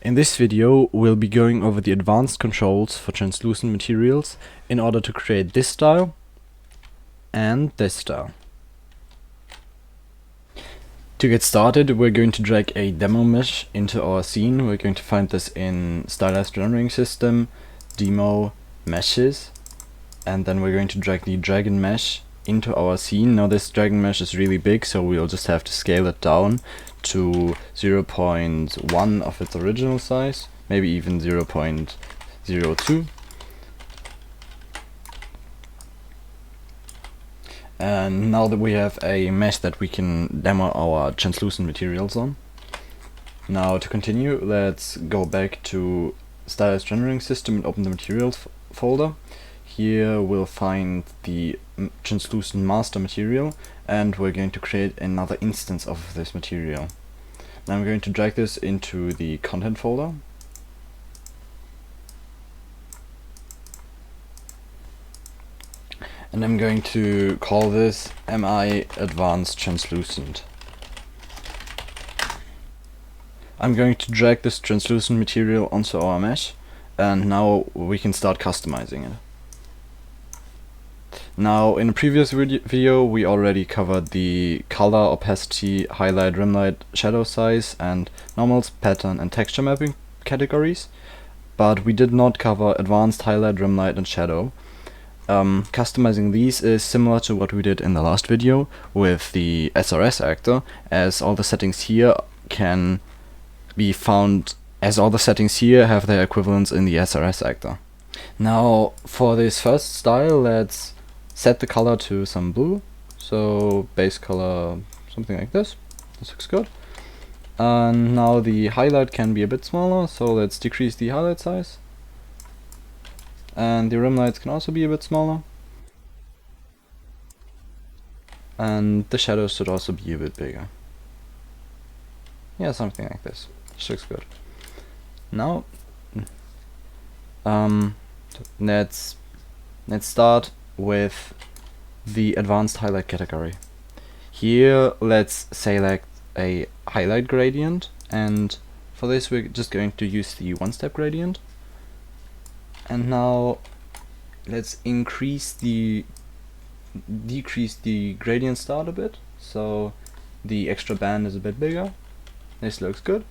In this video, we'll be going over the advanced controls for translucent materials in order to create this style and this style. To get started, we're going to drag a demo mesh into our scene. We're going to find this in Stylized rendering system, demo, meshes, and then we're going to drag the dragon mesh into our scene. Now this dragon mesh is really big, so we'll just have to scale it down to 0.1 of its original size, maybe even 0.02. And now that we have a mesh that we can demo our translucent materials on. Now to continue, let's go back to Stylized rendering system and open the materials folder. Here we'll find the translucent master material, and we're going to create another instance of this material. Now I'm going to drag this into the content folder. And I'm going to call this MI Advanced Translucent. I'm going to drag this translucent material onto our mesh, and now we can start customizing it. Now, in a previous video we already covered the color, opacity, highlight, rimlight, shadow size, and normals, pattern, and texture mapping categories, but we did not cover advanced highlight, rimlight, and shadow. Customizing these is similar to what we did in the last video with the SRS actor, as all the settings here can be found, as all the settings here have their equivalents in the SRS actor. Now, for this first style, let's set the color to some blue, so base color something like this. This looks good. And now the highlight can be a bit smaller, so let's decrease the highlight size. And the rim lights can also be a bit smaller. And the shadows should also be a bit bigger. Yeah, something like this. This looks good. Now, let's start with the advanced highlight category. Here, let's select a highlight gradient, and for this we're just going to use the one-step gradient. And now let's decrease the gradient start a bit, so the extra band is a bit bigger. This looks good.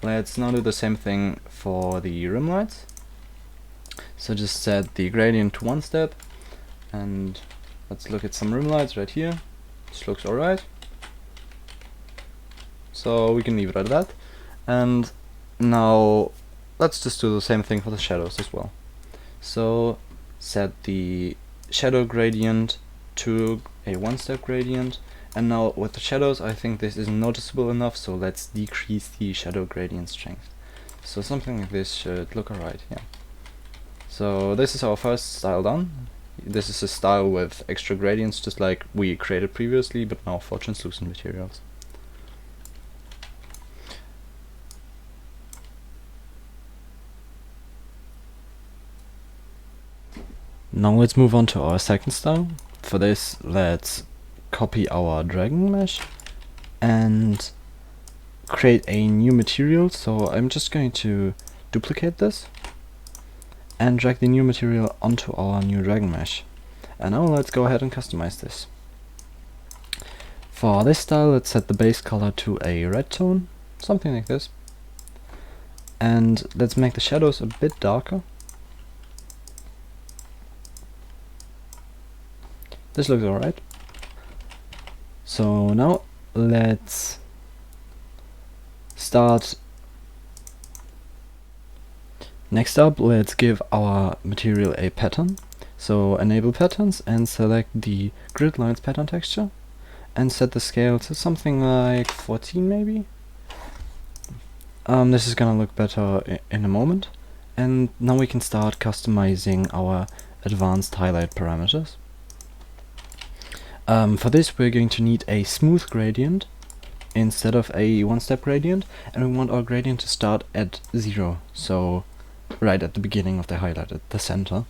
Let's now do the same thing for the rim lights. So just set the gradient to one step, and let's look at some rim lights right here. This looks alright. So we can leave it at that. And now let's just do the same thing for the shadows as well. So set the shadow gradient to a one-step gradient, and now with the shadows I think this isn't noticeable enough, so let's decrease the shadow gradient strength. So something like this should look alright, yeah. So this is our first style done. This is a style with extra gradients just like we created previously, but now for translucent materials. Now let's move on to our second style. For this, let's copy our dragon mesh and create a new material. So I'm just going to duplicate this and drag the new material onto our new dragon mesh. And now let's go ahead and customize this. For this style, let's set the base color to a red tone, something like this. And let's make the shadows a bit darker. This looks alright. So now let's start. Next up, let's give our material a pattern. So enable patterns and select the grid lines pattern texture and set the scale to something like 14 maybe. This is gonna look better in a moment. And now we can start customizing our advanced highlight parameters. For this we're going to need a smooth gradient instead of a one-step gradient, and we want our gradient to start at 0, so right at the beginning of the highlight, at the center.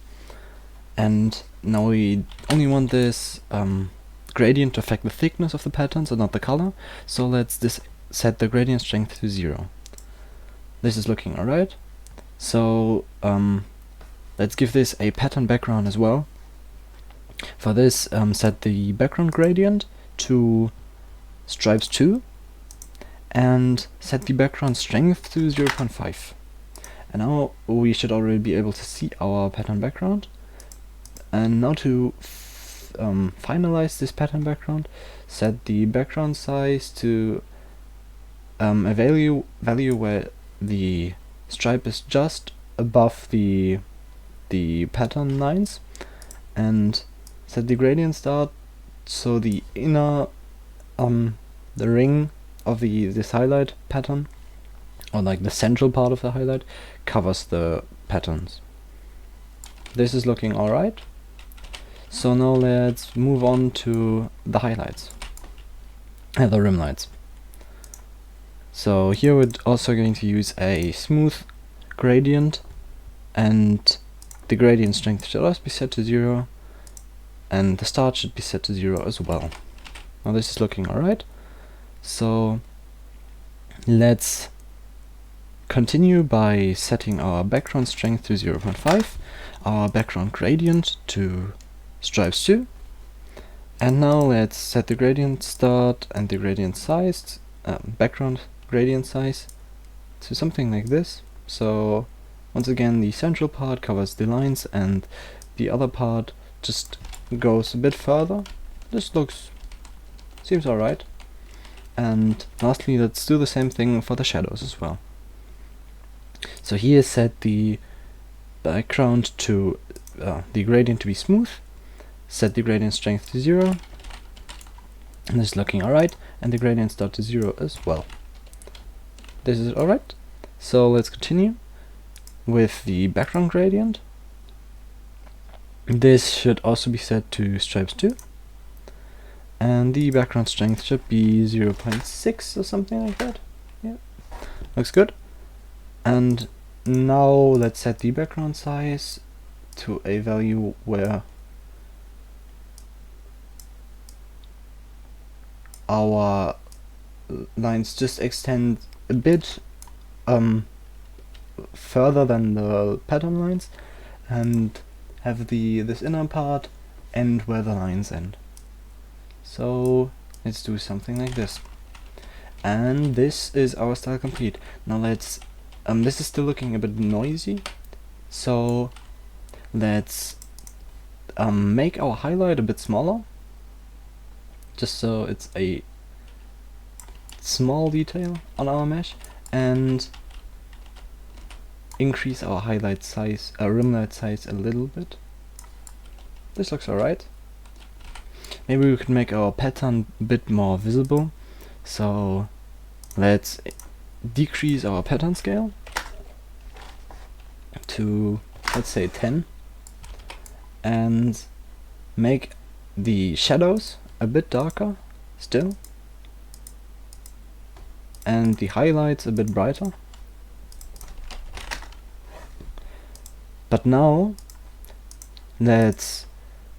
And now we only want this gradient to affect the thickness of the patterns and not the color, so let's set the gradient strength to 0. This is looking alright. So let's give this a pattern background as well. For this, set the background gradient to stripes 2 and set the background strength to 0.5. And now we should already be able to see our pattern background. And now to finalize this pattern background, set the background size to a value where the stripe is just above the pattern lines, and set the gradient start so the inner the ring of this highlight pattern, or like the central part of the highlight, covers the patterns. This is looking alright. So now let's move on to the highlights and the rim lights. So here we're also going to use a smooth gradient, and the gradient strength should also be set to 0, and the start should be set to 0 as well. Now this is looking alright. So let's continue by setting our background strength to 0.5, our background gradient to stripes 2, and now let's set the gradient start and the gradient size, background gradient size, to something like this. So once again, the central part covers the lines and the other part just goes a bit further. This seems alright. And lastly, let's do the same thing for the shadows as well. So here set the background to the gradient to be smooth, set the gradient strength to 0, and this is looking alright, and the gradient start to 0 as well. This is alright. So let's continue with the background gradient. This should also be set to stripes 2, and the background strength should be 0.6 or something like that. Yeah, looks good. And now let's set the background size to a value where our lines just extend a bit further than the pattern lines, and have this inner part end where the lines end. So let's do something like this. And this is our style complete. Now let's this is still looking a bit noisy, so let's make our highlight a bit smaller, just so it's a small detail on our mesh, and increase our highlight size, rim light size a little bit. This looks alright. Maybe we could make our pattern a bit more visible, so let's decrease our pattern scale to, let's say, 10, and make the shadows a bit darker still, and the highlights a bit brighter. But now let's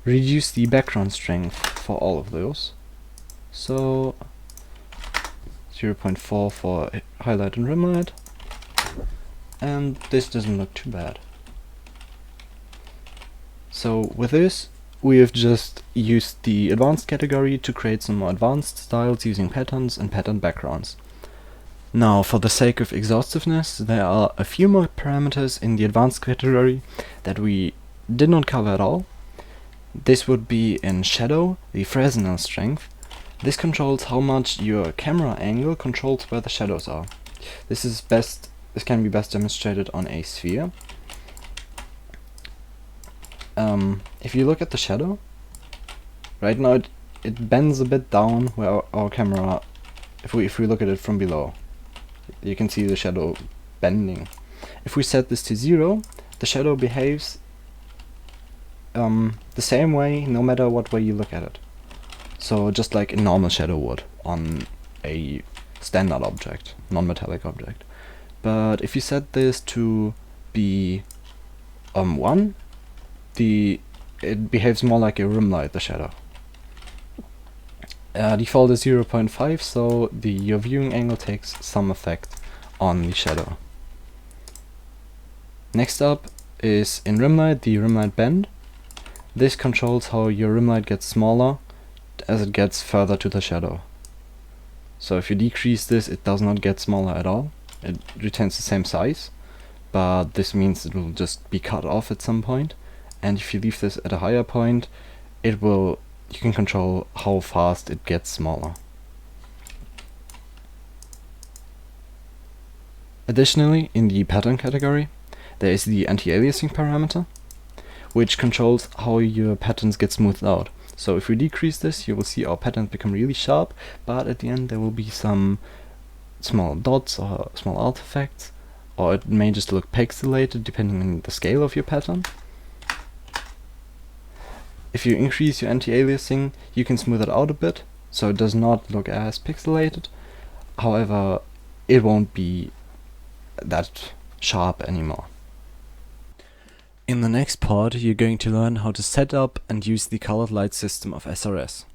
reduce the background strength for all of those. So 0.4 for highlight and rim light, and this doesn't look too bad. So with this, we have just used the advanced category to create some more advanced styles using patterns and pattern backgrounds. Now, for the sake of exhaustiveness, there are a few more parameters in the advanced category that we did not cover at all. This would be in shadow, the Fresnel strength. This controls how much your camera angle controls where the shadows are. This can be best demonstrated on a sphere. If you look at the shadow, right now it bends a bit down where our camera, if we look at it from below, you can see the shadow bending. If we set this to 0, the shadow behaves the same way no matter what way you look at it. So just like a normal shadow would on a standard object, non-metallic object. But if you set this to be 1, it behaves more like a rim light, the shadow. Default is 0.5, so your viewing angle takes some effect on the shadow. Next up is in Rimlight, the Rimlight Bend. This controls how your rimlight gets smaller as it gets further to the shadow. So if you decrease this, it does not get smaller at all. It retains the same size, but this means it will just be cut off at some point. And if you leave this at a higher point, you can control how fast it gets smaller. Additionally, in the pattern category, there is the anti-aliasing parameter, which controls how your patterns get smoothed out. So if we decrease this, you will see our patterns become really sharp, but at the end there will be some small dots or small artifacts, or it may just look pixelated depending on the scale of your pattern. If you increase your anti-aliasing, you can smooth it out a bit, so it does not look as pixelated. However, it won't be that sharp anymore. In the next part, you're going to learn how to set up and use the colored light system of SRS.